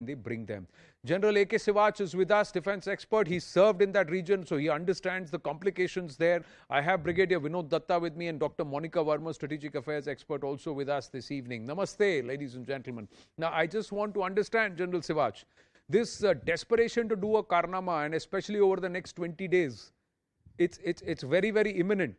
they bring them. General A.K. Sivach is with us, defense expert. He served in that region, so he understands the complications there. I have Brigadier Vinod Datta with me and Dr. Monica Verma, strategic affairs expert, also with us this evening. Namaste, ladies and gentlemen. Now, I just want to understand, General Sivach, this desperation to do a Karnama, and especially over the next 20 days, it's very, very imminent.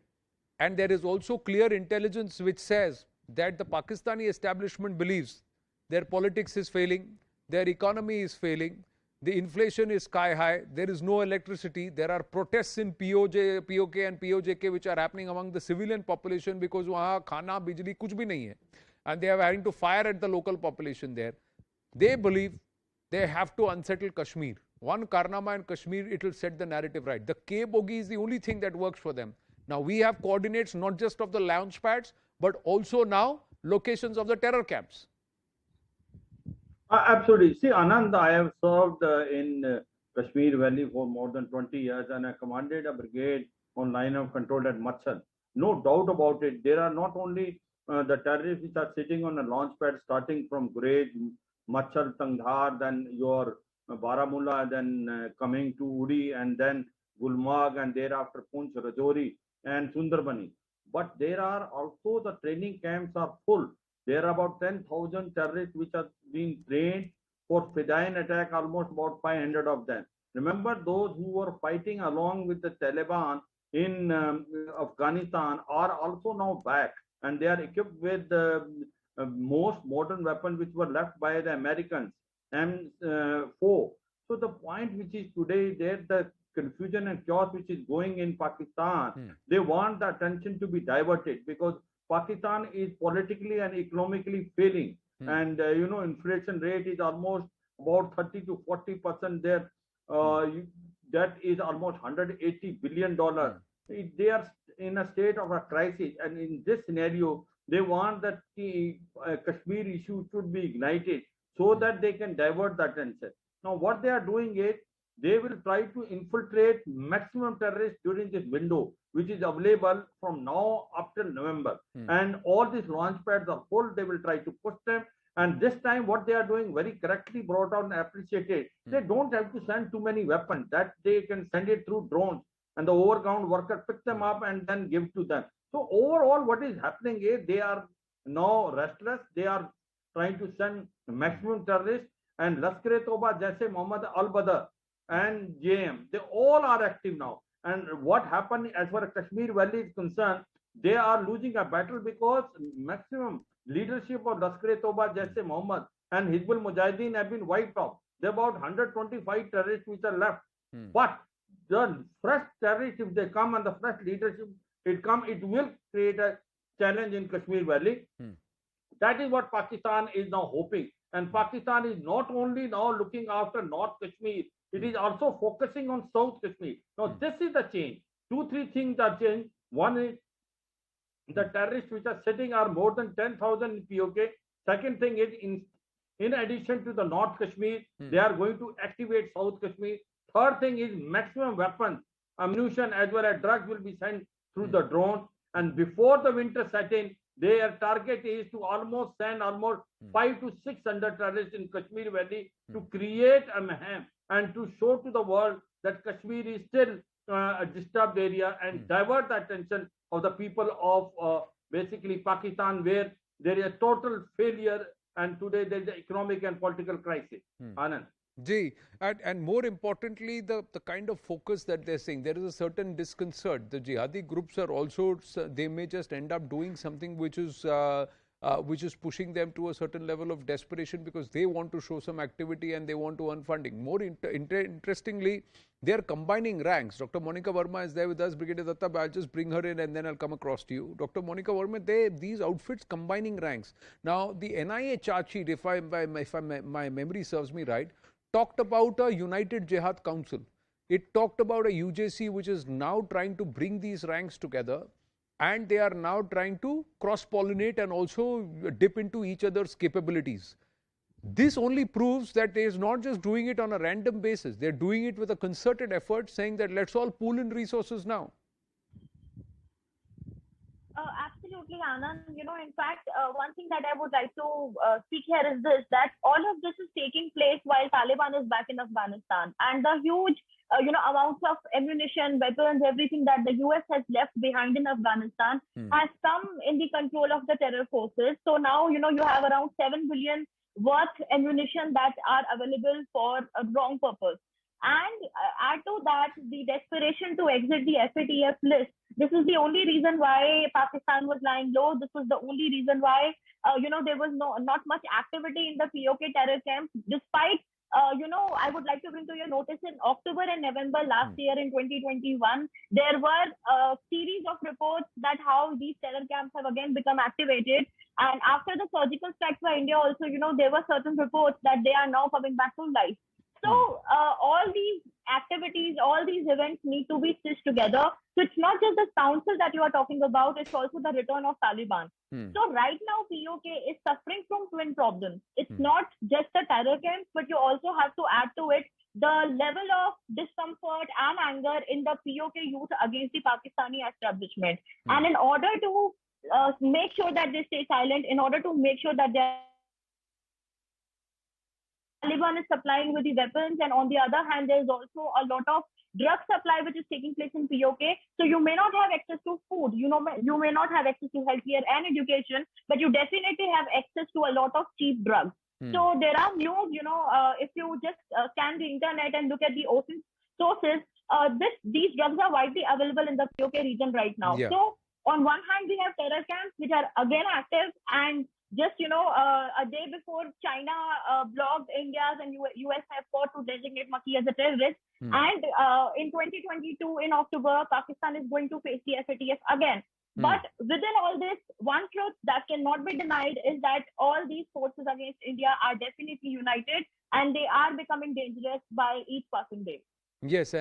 And there is also clear intelligence which says that the Pakistani establishment believes their politics is failing, their economy is failing, the inflation is sky high, there is no electricity, there are protests in POK and POJK which are happening among the civilian population because wahan khana, bijli, kuch bhi nahi hai. And they are having to fire at the local population there. They believe they have to unsettle Kashmir. One Karnama in Kashmir, it will set the narrative right. The K bogie is the only thing that works for them. Now we have coordinates not just of the launch pads, but also now locations of the terror camps. Absolutely. See, Anand, I have served in Kashmir Valley for more than 20 years, and I commanded a brigade on line of control at Machal. No doubt about it. There are not only the terrorists which are sitting on a launch pad starting from Gurez, Machal, Tangdhar, then your Baramulla, then coming to Uri, and then Gulmarg, and thereafter Poonch, Rajouri, and Sundarbani. But there are also the training camps are full. There are about 10,000 terrorists which are being trained for Fidain attack, almost about 500 of them. Remember, those who were fighting along with the Taliban in Afghanistan are also now back, and they are equipped with the most modern weapons which were left by the Americans, M4. So the point which is today there, the confusion and chaos which is going in Pakistan, they want the attention to be diverted because Pakistan is politically and economically failing, and inflation rate is almost about 30 to 40% there. That is almost $180 billion. They are in a state of a crisis, and in this scenario, they want that the Kashmir issue should be ignited so that they can divert the attention. Now, what they are doing is they will try to infiltrate maximum terrorists during this window, which is available from now up till November. And all these launch pads are full. They will try to push them. And this time, what they are doing very correctly brought out and appreciated. They don't have to send too many weapons. That they can send it through drones, and the overground worker pick them up and then give to them. So overall, what is happening is they are now restless. They are trying to send maximum terrorists, and Lashkar-e-Toba, Jaise Mohammed al-Badr, and JM, they all are active now. And what happened as far as Kashmir Valley is concerned, they are losing a battle because maximum leadership of Lashkar-e-Toba, Jaise Mohammed, and Hizbul Mujahideen have been wiped off. There are about 125 terrorists which are left. But the fresh terrorists, if they come and the fresh leadership it will create a challenge in Kashmir Valley. That is what Pakistan is now hoping. And Pakistan is not only now looking after North Kashmir, it is also focusing on South Kashmir. Now, this is the change. 2-3 things are changed. One is the terrorists which are sitting are more than 10,000 in POK. Second thing is, in addition to the North Kashmir, they are going to activate South Kashmir. Third thing is maximum weapons, ammunition as well as drugs will be sent through the drones. And before the winter set in, their target is to almost send almost 500 to 600 terrorists in Kashmir Valley to create a mayhem and to show to the world that Kashmir is still a disturbed area and divert the attention of the people of basically Pakistan, where there is a total failure and today there is an economic and political crisis. Anand. Ji, and more importantly, the kind of focus that they're saying, there is a certain disconcert. The jihadi groups are also, they may just end up doing something which is pushing them to a certain level of desperation because they want to show some activity and they want to earn funding. More interestingly, they are combining ranks. Dr. Monica Verma is there with us, Brigadier Datta. I'll just bring her in and then I'll come across to you. Dr. Monica Verma, these outfits combining ranks. Now, the NIA charge sheet, if my memory serves me right, talked about a United Jihad Council. It talked about a UJC which is now trying to bring these ranks together, and they are now trying to cross-pollinate and also dip into each other's capabilities. This only proves that they is not just doing it on a random basis. They're doing it with a concerted effort, saying that let's all pool in resources now. Absolutely. Absolutely, Anand. In fact, one thing that I would like to speak here is this, that all of this is taking place while Taliban is back in Afghanistan. And the huge, amounts of ammunition, weapons, everything that the US has left behind in Afghanistan has come in the control of the terror forces. So now, you have around 7 billion worth ammunition that are available for a wrong purpose. And add to that the desperation to exit the FATF list. This is the only reason why Pakistan was lying low. This was the only reason why, there was not much activity in the POK terror camps, despite, I would like to bring to your notice in October and November last year in 2021, there were a series of reports that how these terror camps have again become activated. And after the surgical strikes by India also, there were certain reports that they are now coming back to life. So all these activities, all these events need to be stitched together. So it's not just the council that you are talking about, it's also the return of Taliban. So right now, POK is suffering from twin problems. It's not just the terror camps, but you also have to add to it the level of discomfort and anger in the POK youth against the Pakistani establishment. And in order to make sure that they stay silent, in order to make sure that they Taliban is supplying with the weapons, and on the other hand, there's also a lot of drug supply which is taking place in POK. So you may not have access to food, you may not have access to healthcare and education, but you definitely have access to a lot of cheap drugs. So there are news, if you just scan the internet and look at the open sources, these drugs are widely available in the POK region right now. Yeah. So on one hand, we have terror camps which are again active, and just, a day before China blocked India's and US have fought to designate Maki as a terrorist. And in 2022, in October, Pakistan is going to face the FATF again. But within all this, one truth that cannot be denied is that all these forces against India are definitely united, and they are becoming dangerous by each passing day. Yes.